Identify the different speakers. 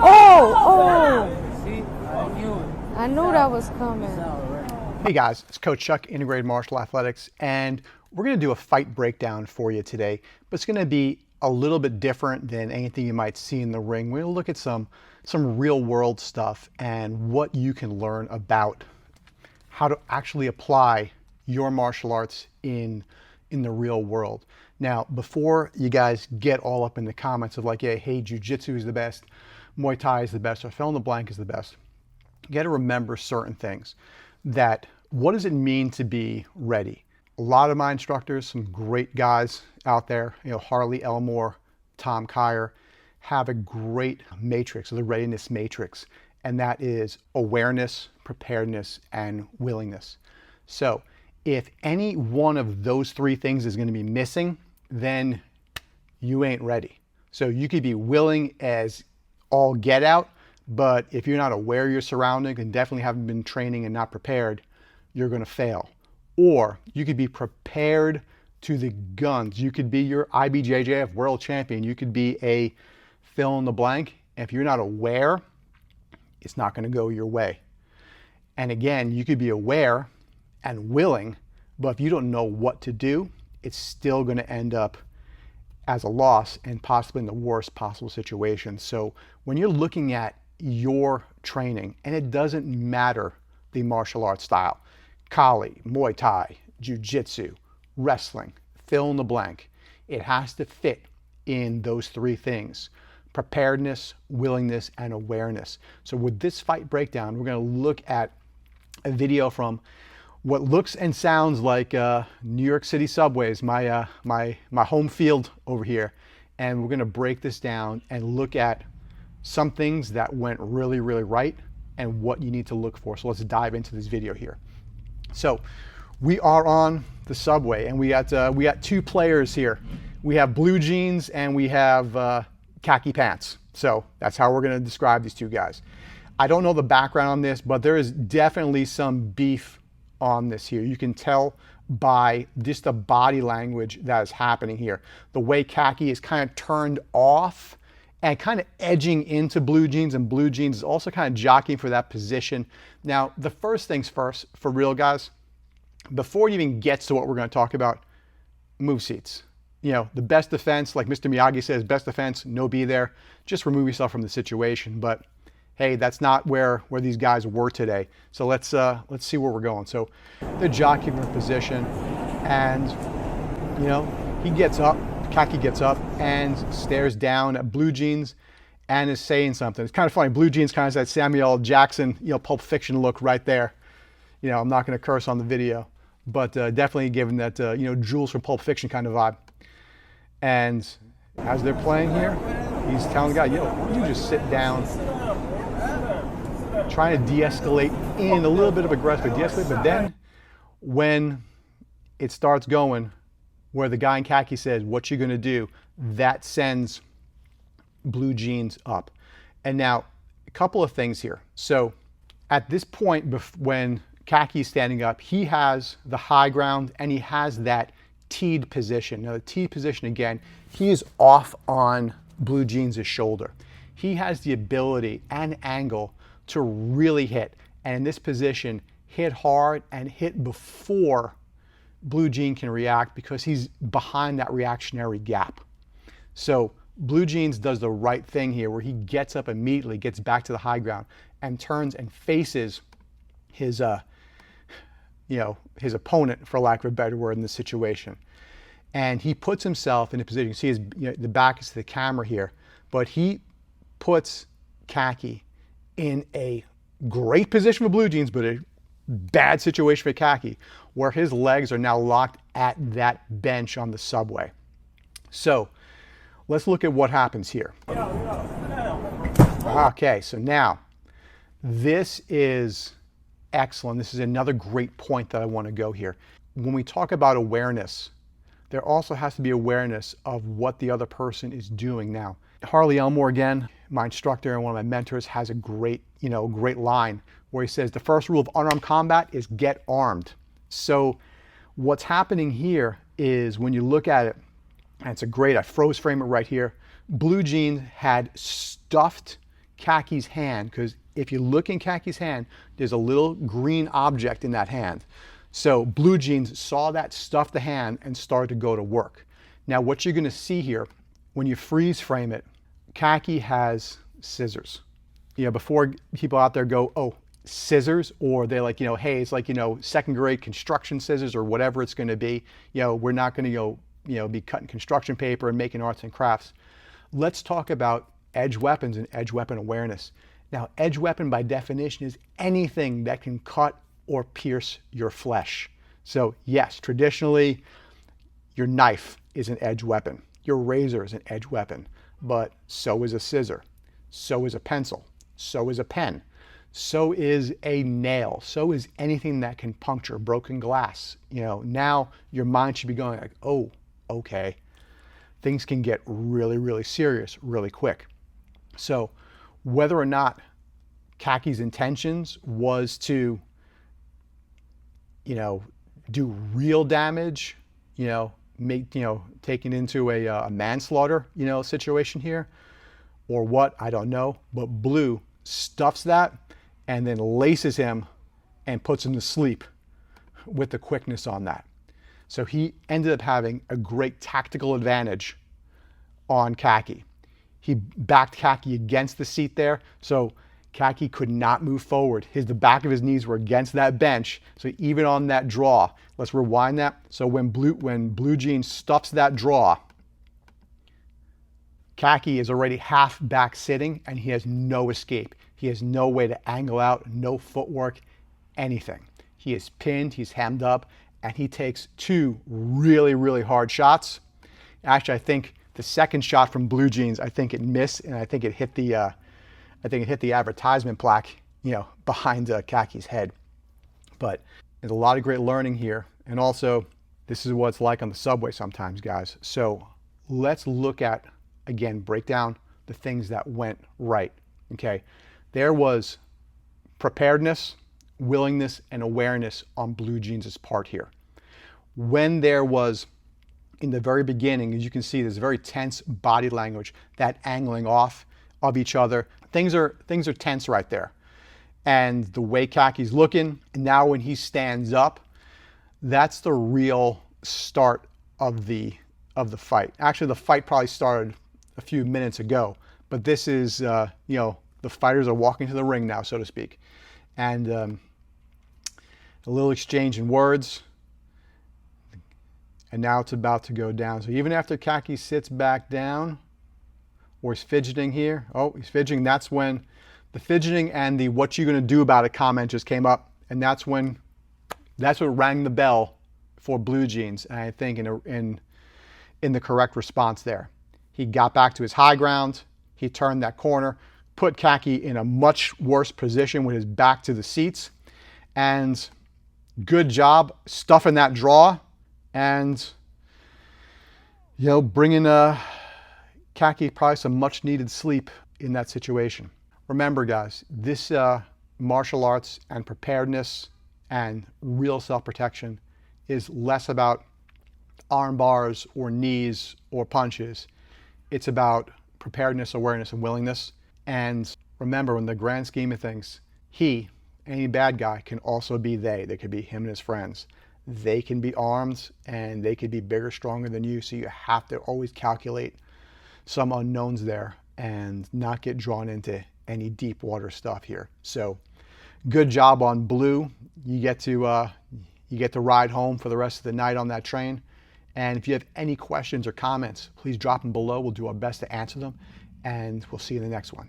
Speaker 1: Oh! See, I knew it. I knew that was coming.
Speaker 2: Hey guys, it's Coach Chuck, Integrated Martial Athletics, and we're going to do a fight breakdown for you today, but it's going to be a little bit different than anything you might see in the ring. We're going to look at some real world stuff and what you can learn about how to actually apply your martial arts in the real world. Now, before you guys get all up in the comments of like, yeah, hey, jiu-jitsu is the best, Muay Thai is the best, or fill in the blank is the best, you got to remember certain things. That what does it mean to be ready? A lot of my instructors, some great guys out there, Harley Elmore, Tom Kyer, have a great matrix, the readiness matrix, and that is awareness, preparedness, and willingness. So if any one of those three things is going to be missing, then you ain't ready. So you could be willing as all get out, but if you're not aware of your surroundings and definitely haven't been training and not prepared, you're going to fail. Or you could be prepared to the guns. You could be your IBJJF world champion. You could be a fill in the blank. If you're not aware, it's not going to go your way. And again, you could be aware and willing, but if you don't know what to do, it's still going to end up as a loss and possibly in the worst possible situation. So when you're looking at your training, and it doesn't matter the martial arts style, Kali, Muay Thai, Jiu-Jitsu, wrestling, fill in the blank, it has to fit in those three things: preparedness, willingness, and awareness. So with this fight breakdown, we're going to look at a video from what looks and sounds like New York City subways, my home field over here, and we're going to break this down and look at some things that went really, really right and what you need to look for. So let's dive into this video here. So we are on the subway, and we got two players here. We have blue jeans and we have khaki pants. So that's how we're going to describe these two guys. I don't know the background on this, but there is definitely some beef on this here. You can tell by just the body language that is happening here. The way Khaki is kind of turned off and kind of edging into blue jeans, and blue jeans is also kind of jockeying for that position. Now, the first things first, for real guys, before it even gets to what we're going to talk about, move seats. The best defense, like Mr. Miyagi says, best defense, no be there. Just remove yourself from the situation. But hey, that's not where these guys were today. So let's see where we're going. So they're jockeying for position, and he gets up. Khaki gets up and stares down at blue jeans and is saying something. It's kind of funny. Blue jeans kind of has that Samuel L. Jackson, Pulp Fiction look right there. I'm not going to curse on the video, but definitely giving that, Jules from Pulp Fiction kind of vibe. And as they're playing here, he's telling the guy, why don't you just sit down? Trying to de-escalate in a little bit of aggressive, de-escalate, but then when it starts going, where the guy in khaki says, what you gonna do, that sends blue jeans up. And now, a couple of things here. So at this point, when Khaki is standing up, he has the high ground and he has that teed position. Now the teed position, again, he is off on blue jeans' shoulder. He has the ability and angle to really hit. And in this position, hit hard and hit before blue jean can react, because he's behind that reactionary gap. So blue jeans does the right thing here, where he gets up immediately, gets back to the high ground, and turns and faces his his opponent, for lack of a better word, in this situation. And he puts himself in a position. You see his, the back is to the camera here, but he puts Khaki in a great position for blue jeans, but a bad situation for Khaki, where his legs are now locked at that bench on the subway. So let's look at what happens here. Okay, so now this is excellent. This is another great point that I want to go here. When we talk about awareness, there also has to be awareness of what the other person is doing. Now, Harley Elmore, again, my instructor and one of my mentors, has a great line where he says the first rule of unarmed combat is get armed. So what's happening here is, when you look at it, and it's a great, I froze frame it right here. Blue Jeans had stuffed Khaki's hand, because if you look in Khaki's hand, there's a little green object in that hand. So Blue Jeans saw that, stuffed the hand, and started to go to work. Now what you're going to see here, when you freeze frame it, Khaki has scissors. You know, before people out there go, oh, scissors, or they're like, you know, hey, it's like, you know, second grade construction scissors or whatever it's going to be. You know, we're not going to go, you know, be cutting construction paper and making arts and crafts. Let's talk about edge weapons and edge weapon awareness. Now, edge weapon by definition is anything that can cut or pierce your flesh. So yes, traditionally, your knife is an edge weapon. Your razor is an edge weapon, but so is a scissor. So is a pencil. So is a pen. So is a nail. So is anything that can puncture broken glass. You know, now your mind should be going like, oh, okay. Things can get really, really serious really quick. So whether or not Khaki's intentions was to, you know, do real damage, you know, make, you know, taking into a manslaughter, you know, situation here, or what, I don't know. But Blue stuffs that and then laces him and puts him to sleep with the quickness on that. So he ended up having a great tactical advantage on Khaki. He backed Khaki against the seat there, so Khaki could not move forward. The back of his knees were against that bench, so even on that draw, let's rewind that. So when Blue Jeans stuffs that draw, Khaki is already half back sitting, and he has no escape. He has no way to angle out, no footwork, anything. He is pinned, he's hemmed up, and he takes two really, really hard shots. Actually, I think the second shot from Blue Jeans, I think it missed, and I think it hit the advertisement plaque, you know, behind Khaki's head. But there's a lot of great learning here, and also this is what it's like on the subway sometimes, guys. So let's look at, again, break down the things that went right. Okay, there was preparedness, willingness, and awareness on Blue Jeans' part here. When there was, in the very beginning, as you can see, there's very tense body language, that angling off of each other. Things are tense right there. And the way Khaki's looking, and now when he stands up, that's the real start of the fight. Actually, the fight probably started a few minutes ago, but this is, you know, the fighters are walking to the ring now, so to speak. And a little exchange in words. And now it's about to go down. So even after Khaki sits back down, or he's fidgeting here, oh, he's fidgeting, that's when the fidgeting and the what you gonna do about it comment just came up. And that's what rang the bell for Blue Jeans, and I think in the correct response there. He got back to his high ground, he turned that corner, put Khaki in a much worse position with his back to the seats, and good job stuffing that draw and, you know, bringing Khaki probably some much needed sleep in that situation. Remember, guys, this martial arts and preparedness and real self-protection is less about arm bars or knees or punches. It's about preparedness, awareness, and willingness. And remember, in the grand scheme of things, any bad guy, can also be they. They could be him and his friends. They can be armed and they could be bigger, stronger than you. So you have to always calculate some unknowns there and not get drawn into any deep water stuff here. So good job on Blue. You get to ride home for the rest of the night on that train. And if you have any questions or comments, please drop them below. We'll do our best to answer them, and we'll see you in the next one.